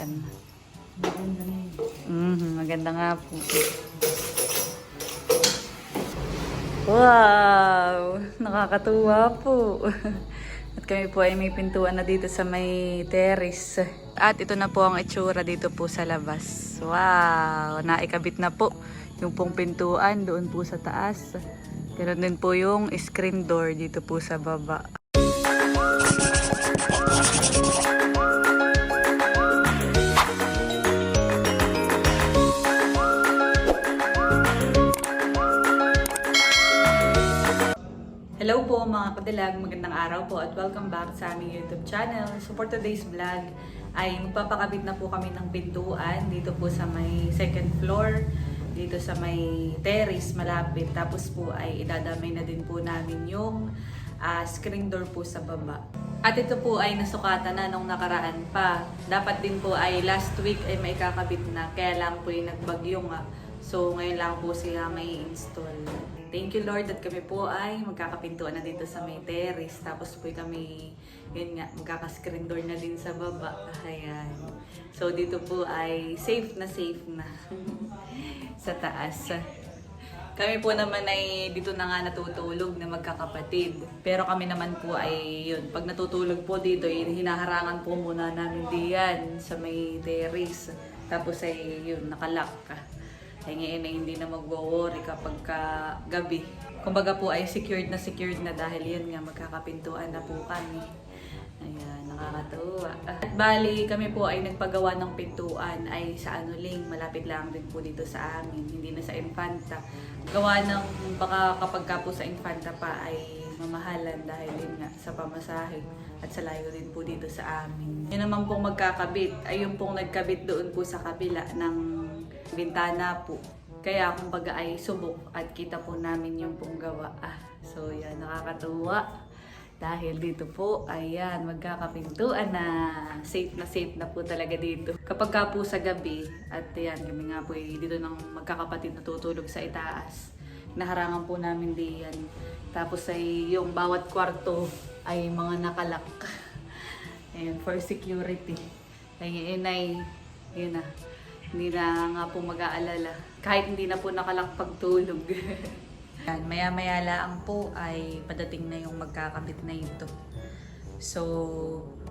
nakaraan. Maganda nga po. Wow! Nakakatuwa po. At kami po ay may pintuan na dito sa may terrace. At ito na po ang itsura dito po sa labas. Wow! Naikabit na po yung pong pintuan doon po sa taas. Pero din po yung screen door dito po sa baba. Hello po mga kadilag, magandang araw po at welcome back sa aming YouTube channel. So for today's vlog ay magpapakabit na po kami ng pintuan dito po sa may second floor, dito sa may terrace malapit. Tapos po ay idadamay na din po namin yung screen door po sa baba. At ito po ay nasukatan na nung nakaraan pa. Dapat din po ay last week ay may kakabit na, kaya lang po yung nagbagyo nga. So ngayon lang po sila may install. Thank you Lord at kami po ay magkakapintuan na dito sa may terrace. Tapos po kami, yun nga, magkaka-screen door na din sa baba. Ayan. So dito po ay safe na sa taas. Kami po naman ay dito na nga natutulog na magkakapatid. Pero kami naman po ay yun, pag natutulog po dito ay hinaharangan po muna namin diyan sa may terrace. Tapos ay yun, nakalock ka. Ay ngayon ay hindi na magwo-worry kapag gabi. Kumbaga po ay secured na dahil yun nga magkakapintuan na po kami. Ayan, nakakatuwa. At bali kami po ay nagpagawa ng pintuan ay sa Anuling, malapit lang din po dito sa amin, hindi na sa Infanta. Gawa ng baka kapag ka po sa Infanta pa ay mamahalan dahil yun nga sa pamasahe at sa layo din po dito sa amin. Yun naman pong magkakabit ay yung pong nagkabit doon po sa kabila ng bintana po. Kaya kumbaga ay subok at kita po namin yung pong gawa. So yan, nakakatuwa. Dahil dito po, ayan, magkakapintuan na. Safe na po talaga dito. Kapag ka po sa gabi, at yan, kami nga po dito ng magkakapatid natutulog sa itaas. Naharangan po namin diyan. Tapos ay yung bawat kwarto ay mga nakalak. Ayan, for security. Ayan ay, yun na. Hindi na nga po mag-aalala. Kahit hindi na po nakalak pagtulog. Yan, maya-maya lang po ay padating na yung magkakabit na ito. So,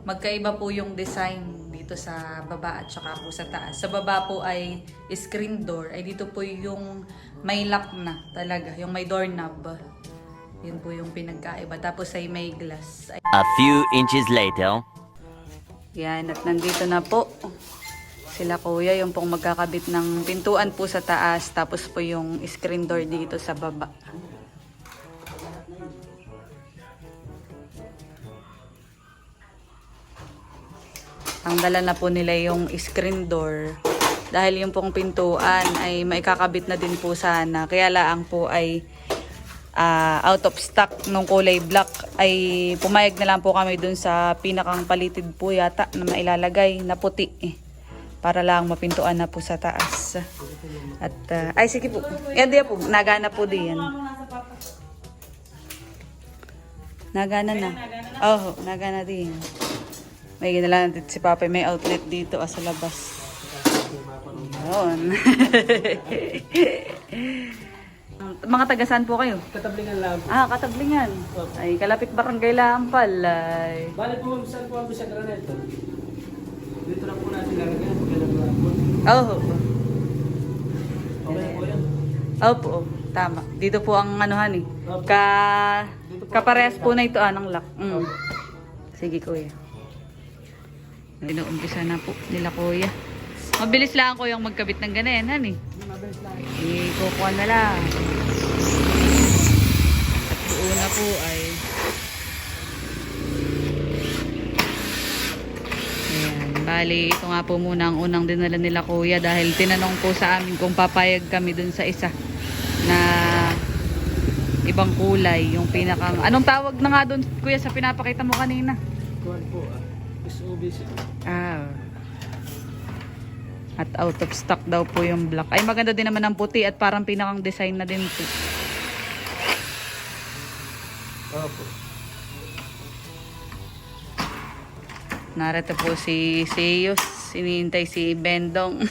magkaiba po yung design dito sa baba at saka po sa taas. Sa baba po ay screen door. Ay dito po yung may lock na talaga. Yung may doorknob. Yun po yung pinagkaiba. Tapos ay may glass. A few inches later. Yan, at nandito na po sila kuya, yung pong magkakabit ng pintuan po sa taas, tapos po yung screen door dito sa baba. Ang dala na po nila yung screen door dahil yung pong pintuan ay maikakabit na din po sana. Kaya lang po ay out of stock nung kulay black, ay pumayag na lang po kami dun sa pinakang palitid po yata na mailalagay na puti para lang mapintuan na po sa taas. At ay sige po. Yan din po, nagana po din. Nagana na. Oh, nagana din. May ginalan natin si Papa, may outlet dito sa labas. Yun. Mga taga-saan po kayo? Katablingan lang. Katablingan. Ay, kalapit barangay lang pala. Balik po, saan po ang sa Granito? Dito lang po natin lalagyan. Oo. Okay po yan. Opo, tama. Dito po ang anuhan eh. Kaparehas po na ito ng lock. Sige kuya. Inuumpisa na po nila kuya. Mabilis lang ko yung magkabit ng ganayan, eh. Mabilis lang. Kukuha na lang. At una po ay bali, ito nga po muna ang unang dinala nila kuya dahil tinanong po sa amin kung papayag kami dun sa isa na ibang kulay, yung pinakang anong tawag na nga dun kuya sa pinapakita mo kanina? Kuhan po SOBC. At out of stock daw po yung black. Ay maganda din naman ang puti at parang pinakang design na din po. Opo. Narito po si Seiyos. Sinihintay si Bendong.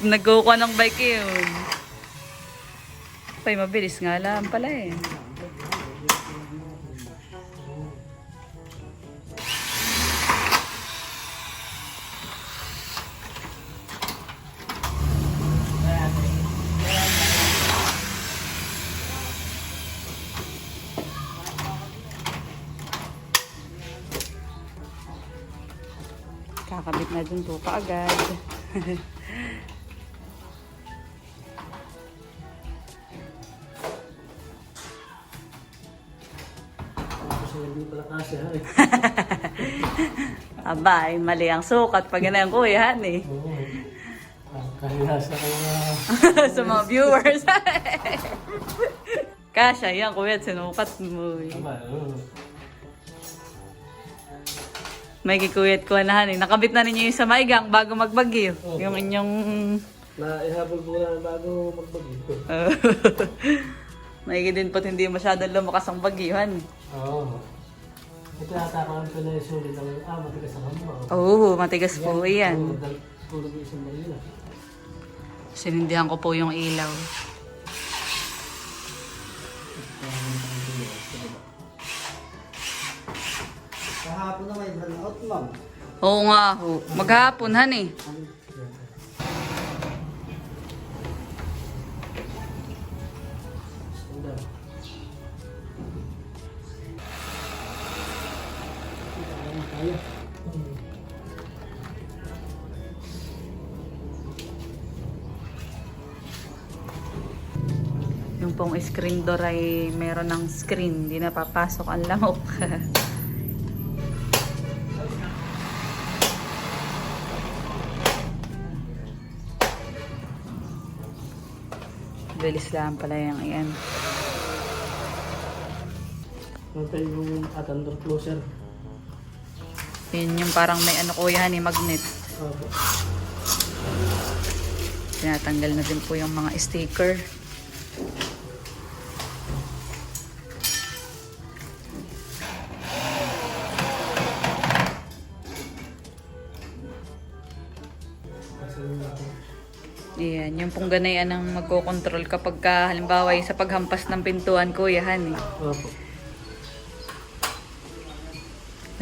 Nagkukuha ng bike yun. Pay, mabilis nga lang pala eh. Kakabit na dun po kaagad. Kasi hindi pala kasi ha eh. Aba, ay mali ang sukat pag ganyan kuya, eh. Oo. Kaya sa mga... Sa mga viewers. Kasha, yan kuya, sinukat mo. Eh. Tama, oo. May kikuyat ko na eh. Nakabit na ninyo yung sa maigang bago magbagyo. Oo. Yung inyong... Naihabol ko na bago magbagyo. Maigi din po't hindi masyadong lumakas ang bagyuhan. Oo. Ito yata ako ang pinay sulit ng matigas ang hamba. Oo, matigas po yan. Tulog yung isang marila. Sinindihan ko po yung ilaw. Kahapon na may burnout, ma'am. Oo nga ho. Maghapon, han eh. Yung pong screen door ay meron ng screen. Hindi na papasok ang lamok. Bilis lang pala yung ayan. Nantay yung door closer. Yun yung parang may ano kuya ni magnet. Opo. Tinatanggal na din po yung mga sticker. Ayan, yung pong ganayan ang magkocontrol kapag halimbawa sa paghampas ng pintuan kuya han eh. Opo.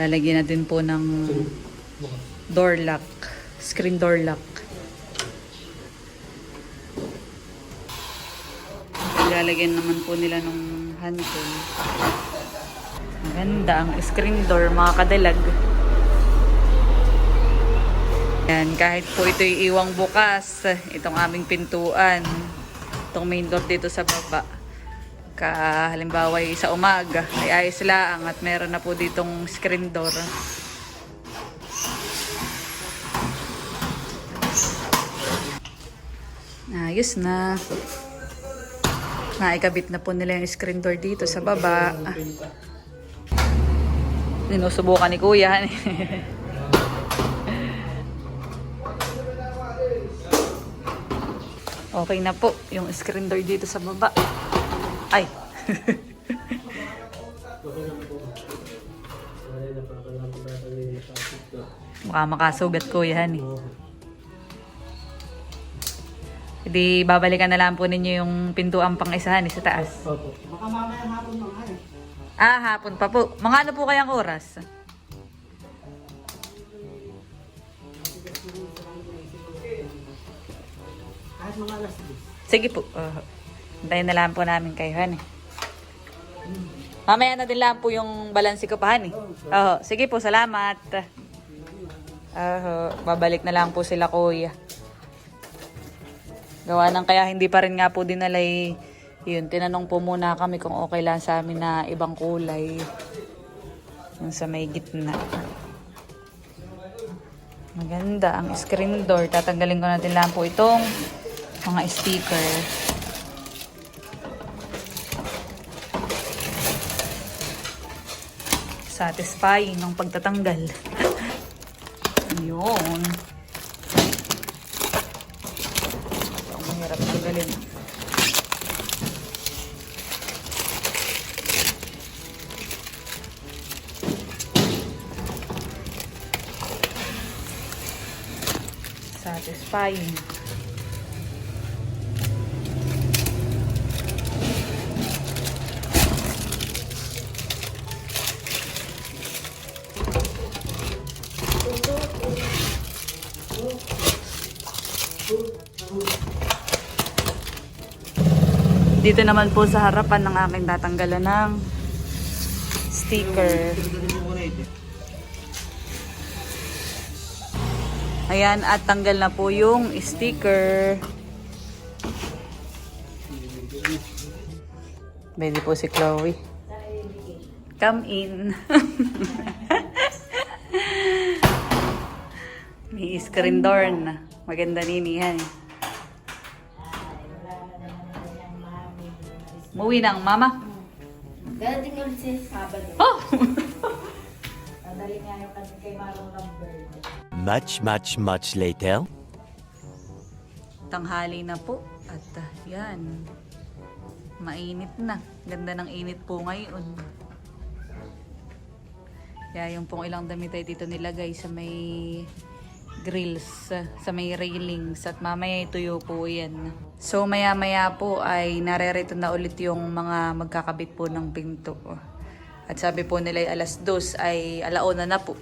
Lalagyan na din po ng door lock, screen door lock. Lalagyan naman po nila ng handle. Maganda ang screen door mga kadalag. Yan, kahit po ito'y iwang bukas, itong aming pintuan, itong main door dito sa baba. Halimbawa sa umaga ay ayos lang at meron na po ditong screen door. Ayos na. Naikabit na po nila yung screen door dito sa baba. Sinusubukan ni kuya. Okay na po yung screen door dito sa baba. Ay. Mukha makasugat kuya han eh. Hindi babalikan na lang po ninyo yung pintuan pang isahan sa taas. Opo. Baka mamaya hapon, ma'am. Ay. Hapon pa po. Mga ano po kayang oras? Kahit mga alas 10. Sige po. Hintayin na lang po namin kayo, han eh. Mamaya na din lang po yung balansi ko pa, han eh. Sige po, salamat. Babalik na lang po sila, kuya. Gawa ng kaya hindi pa rin nga po dinalay. Yun, tinanong po muna kami kung okay lang sa amin na ibang kulay. Yung sa may gitna. Maganda ang screen door. Tatanggalin ko natin lang po itong mga sticker. Satisfying ng pagtatanggal. Yun. Ang mahirap tanggalin. satisfying. Dito naman po sa harapan ng aking tatanggalan ng sticker. Ayan, at tanggal na po yung sticker. Pwede po si Chloe. Come in. May screen door na. Maganda nini yan. Muwi na ang mama. Darating ulit siya sa Sabado. Oh! Nadali nga yung kasi kay Marong Lambert. Much later. Tanghali na po. At yan. Mainit na. Ganda ng init po ngayon. Kaya yung pong ilang damit ay dito nilagay sa may grills, sa may railings, at mamaya ituyo po yan. So maya maya po ay narerito na ulit yung mga magkakabit po ng pinto. At sabi po nila ay alas 2 ay alauna na po.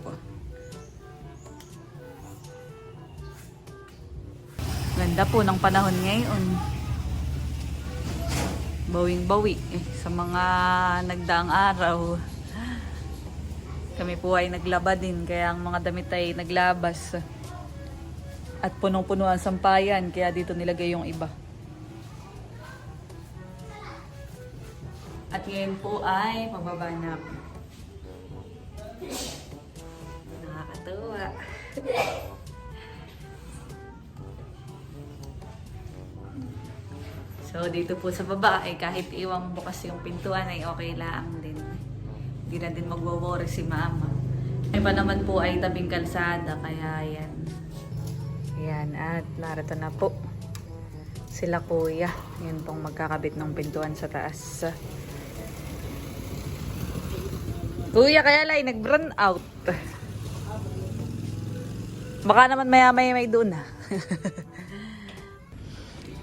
Ganda po ng panahon ngayon. Bawing-bawi sa mga nagdaang araw. Kami po ay naglaba din, kaya ang mga damit ay naglabas. At punong-puno ang sampayan, kaya dito nilagay yung iba. At ngayon po ay pababa na ako. Nakakatuwa. So dito po sa baba ay kahit iwang bukas yung pintuan ay okay lang din. Hindi na din magwo-worry si mama. Iba naman po ay tabing kalsada, kaya yan. Yan, at narito na po sila kuya. Yan pong magkakabit ng pintuan sa taas. Kuya, kaya lang nag-run out. Baka naman maya-maya may doon ha.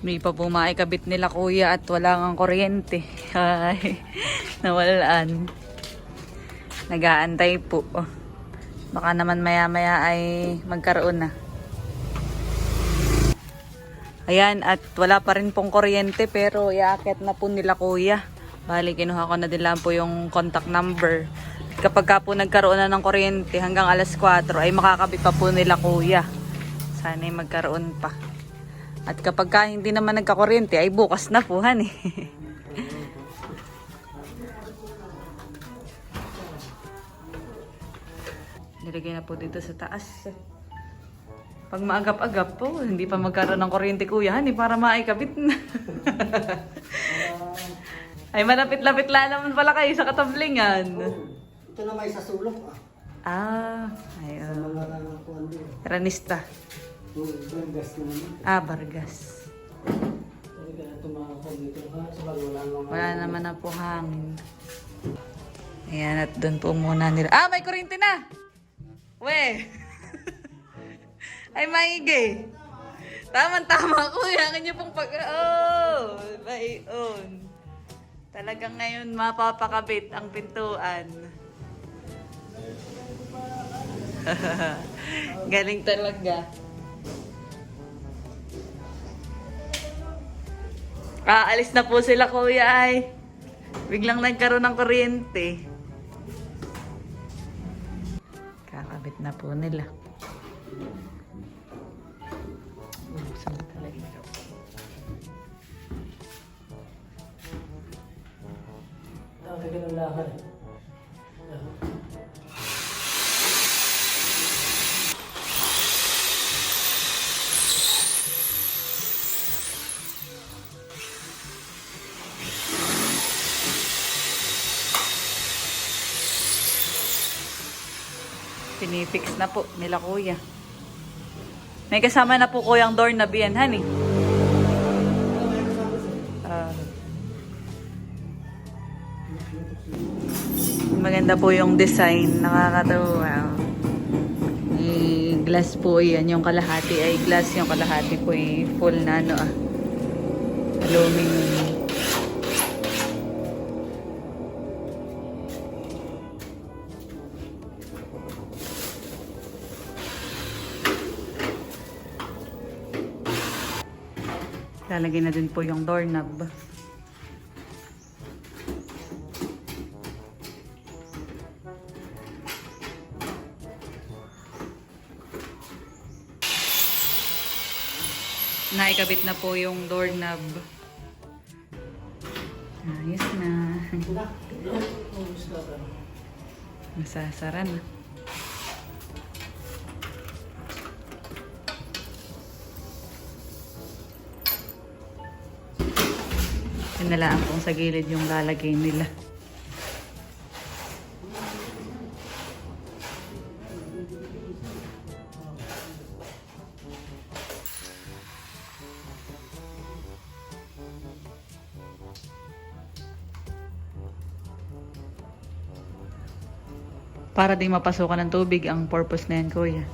May pa po maikabit nila kuya at wala ngang kuryente. Ay, nawalaan. Nag-aantay po. Baka naman maya-maya ay magkaroon na. Ayan, at wala pa rin pong kuryente pero iaakit na po nila kuya. Bali, kinuha ko na din lang po yung contact number. Kapag ka po nagkaroon na ng kuryente hanggang alas 4 ay makakabit pa po nila kuya. Sana ay magkaroon pa. At kapag ka hindi naman nagkakuryente ay bukas na po han eh. Nilagay na po dito sa taas. Pag maagap-agap po, hindi pa magkaroon ng kuryente kuya han eh, para maikabit na. Ay malapit-lapit lang naman pala kayo sa katablingan. Ito na may sasulok Ayun. Mga kuwan din. Ranista. Bargas naman. Bargas. Wala naman na po hangin. Ayan, at doon po muna nila. May kuryente na! We! Ay, maigi. Tama-tama, kuya. Kanya pong bayon. Talagang ngayon mapapakabit ang pintuan. Galing talaga. Alis na po sila kuya ay. Biglang nagkaroon ng kuryente. Kakabit na po nila. Buksan mo talaga ito. Pinifix na po nila kuya. May kasama na po kuyang door na biyanhan eh. Maganda po yung design. Nakakatawa. May glass po yan. Yung kalahati ay glass. Yung kalahati po ay full na aluminum. Lalagay na din po yung doorknob. Naikabit na po yung doorknob. Ayos na. Masasara na. Yun na lang kung sa gilid yung lalagay nila. Para di mapasukan ng tubig ang purpose na yan, kuya.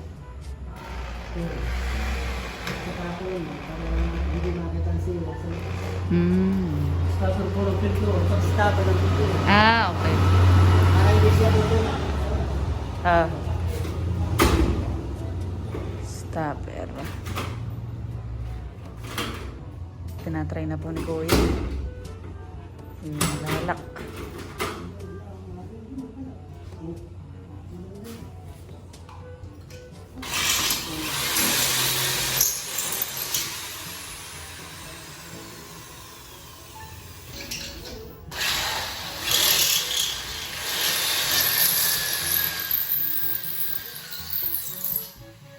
Saka ako yun, para hindi makita ang sila. Stopper po ng pinto. Stopper ng pinto. Ah, okay. Para hindi siya tutulak. Stopper. Tinatry na po ni kuya. Yung lalak.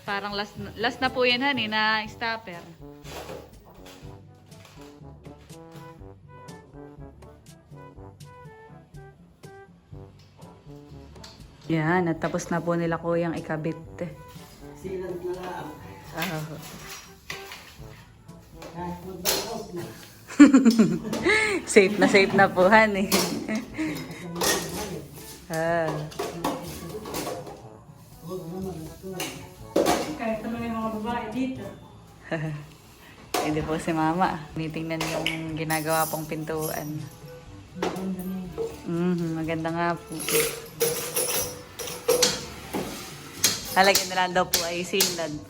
Parang last na po yan, honey, na stopper. Yan, at tapos na po nila kuyang ikabit. Silang na lang. Kahit mag-back na. Safe na po, honey. Kahit naman yung mga babae dito. Hindi po si mama. Tinitingnan yung ginagawa pong pintuan. Maganda nga po. Halagyan na lang daw po ay sealant.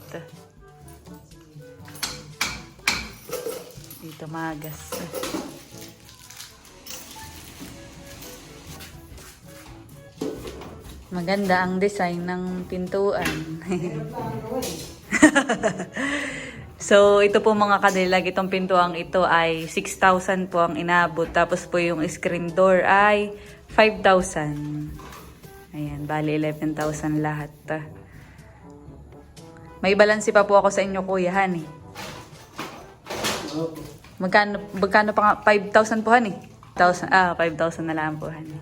Dito magas. Maganda ang design ng pintuan. So, ito po mga kadilag, itong pintuang ito ay 6,000 po ang inabot. Tapos po yung screen door ay 5,000. Ayan, bali 11,000 lahat. May balansi pa po ako sa inyo, kuya, honey. Magkano pa nga? 5,000 po, honey? 5,000 na lang po, honey.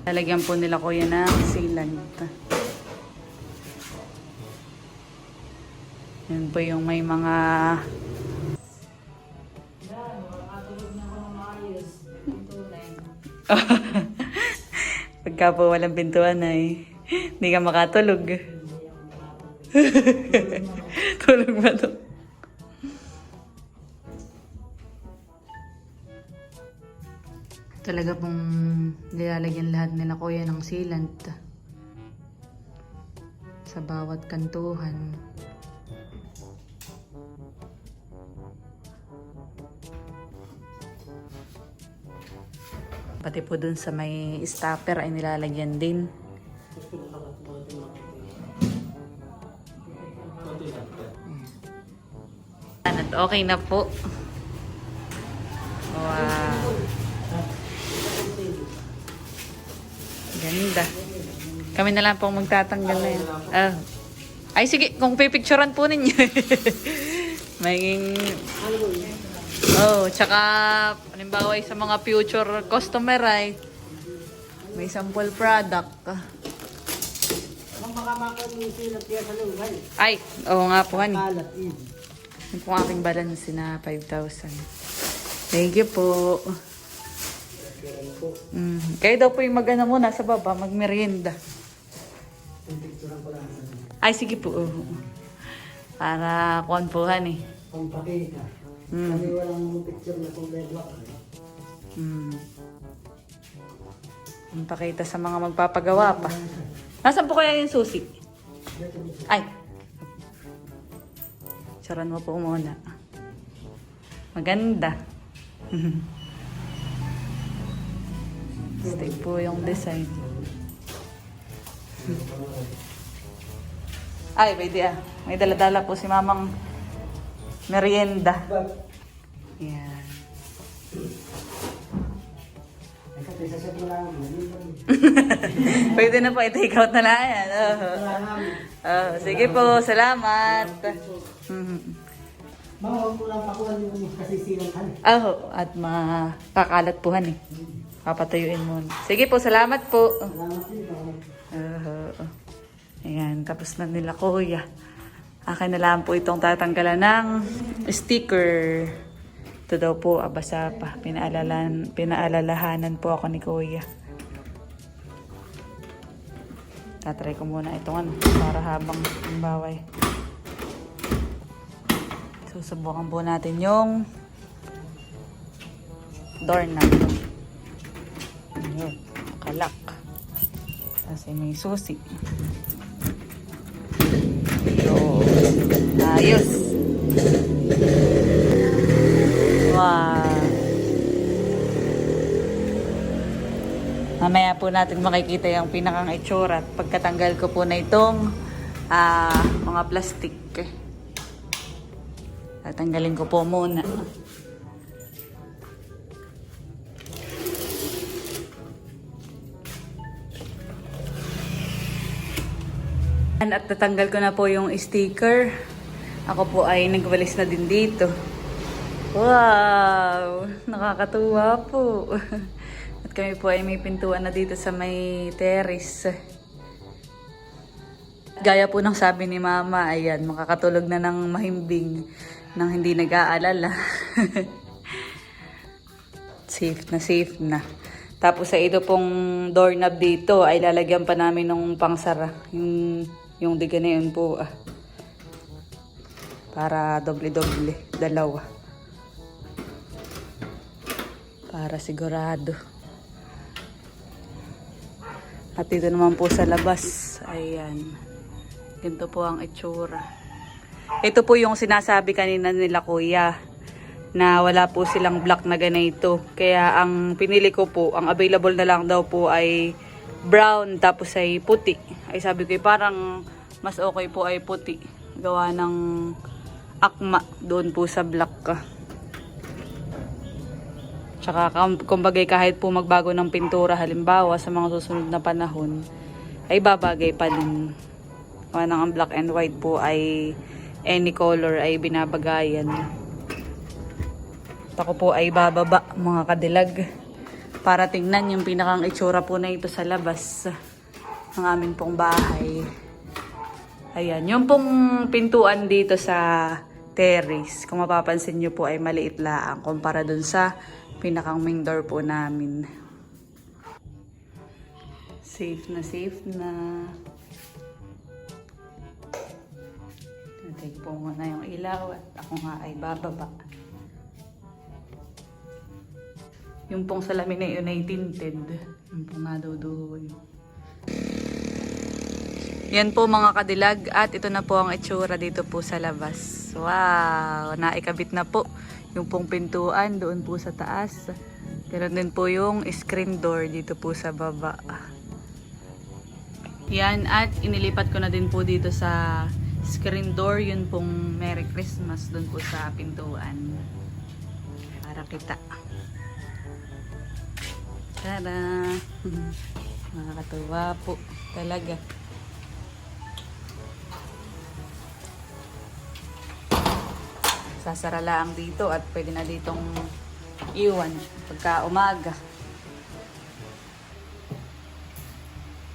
Lalagyan po nila kuya ng sealant. Yan po yung may mga... Pagka po walang pintuan ay hindi ka makatulog. Tulog ba to? Talaga pong nilalagyan lahat nila kuya ng sealant sa bawat kantuhan. Pati po dun sa may stopper ay nilalagyan din. At okay na po. Wow. Ganda. Kami na lang pong magtatanggal na yan. Ay sige, kung pipicturean po ninyo. Maging... tsaka halimbawa sa mga future customer ay may sample product. Kung makamakon yung silang tiyan sa lungay. Ay, oo nga po, honey. Kalat yun. Yung pong aking balance na 5,000. Thank you po. Meron po. Kayo daw po yung mag-ano muna sa baba, magmerienda. Yung picture ko lang. Ay, sige po. Para kuwanpuhan eh. Pampakita. Mm. Kami walang picture na kung bedrock. Pakita sa mga magpapagawa pa. Nasaan po kaya yung susi? Ay. Saran mo po muna. Maganda. Stay po yung design. Ay, pwede ah. May dala-dala po si mamang merienda. Yan. Isasat mo lang. Pwede na po, i-take out na lang yan. Sige po, salamat. Mga huwag mo lang pakuhan yung kasisilang ka. At makakalat po han eh. Papatayuin mo. Sige po, salamat po. Salamat din. Ayan, tapos na nila kuya. Akin na lang po itong tatanggalan ng sticker. Ito daw po, basa pa. Pinaalalahanan po ako ni kuya. Tatry ko muna itong para habang baway. Susubukan po natin yung doorknob. Ayan, kalak. Kasi may susi. Ayos. Wow. Mamaya po natin makikita yung pinakang itsura at pagkatanggal ko po na itong mga plastic. Tatanggalin ko po muna. At tatanggal ko na po yung sticker. Ako po ay nagwalis na din dito. Wow! Nakakatuwa po. At kami po ay may pintuan na dito sa may terrace. Gaya po ng sabi ni Mama, ayan, makakatulog na ng mahimbing nang hindi nag-aalala. Safe na. Tapos sa ito pong doorknob dito ay lalagyan pa namin ng pangsara. Yung diga na yun po. Para doble-doble. Dalawa. Para sigurado. At dito naman po sa labas. Ayan. Ganito po ang itsura. Ito po yung sinasabi kanina nila kuya. Na wala po silang black na ganito. Kaya ang pinili ko po, ang available na lang daw po ay brown tapos ay puti. Ay sabi ko parang mas okay po ay puti. Gawa ng akma doon po sa black ka. Tsaka kumbagay kahit po magbago ng pintura halimbawa sa mga susunod na panahon ay babagay pa din. Gawa ng ang black and white po ay any color ay binabagayan. Ako po ay bababa mga kadilag para tingnan yung pinakang itsura po na ito sa labas ng amin pong bahay. Ayan, yung pong pintuan dito sa terrace, kung mapapansin nyo po ay maliit lang kumpara dun sa pinakang main door po namin. Safe na. Take po muna yung ilaw at ako nga ay bababa. Yung pong salamin na yun ay tinted. Yung pong naduduhoy. Yan po mga kadilag at ito na po ang itsura dito po sa labas. Wow! Naikabit na po yung pong pintuan doon po sa taas. Meron din po yung screen door dito po sa baba. Yan at inilipat ko na din po dito sa screen door. Yun pong Merry Christmas doon po sa pintuan. Para kita. Tada! Nakakatuwa po talaga. Sasara lang dito at pwede na ditong iwan pagka umaga.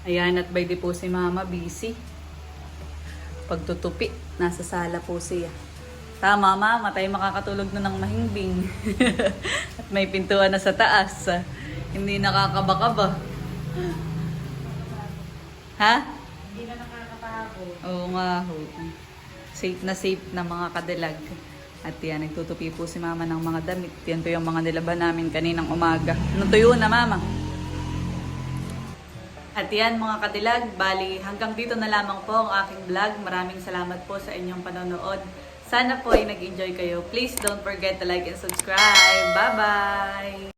Ayan at by the po si Mama busy. Pagtutupi, nasa sala po siya. Tama Mama, tayo makakatulog na ng mahimbing. At may pintuan na sa taas. Hindi nakakabaka-ba. Ha? Hindi na nakakapagod. Oo nga ho. Safe na mga kadilag. At yan, nagtutupi po si mama ng mga damit. Yan po yung mga nilaban namin kaninang umaga. Natuyo na mama. At yan mga kadilag, bali hanggang dito na lamang po ang aking vlog. Maraming salamat po sa inyong panonood. Sana po ay nag-enjoy kayo. Please don't forget to like and subscribe. Bye-bye!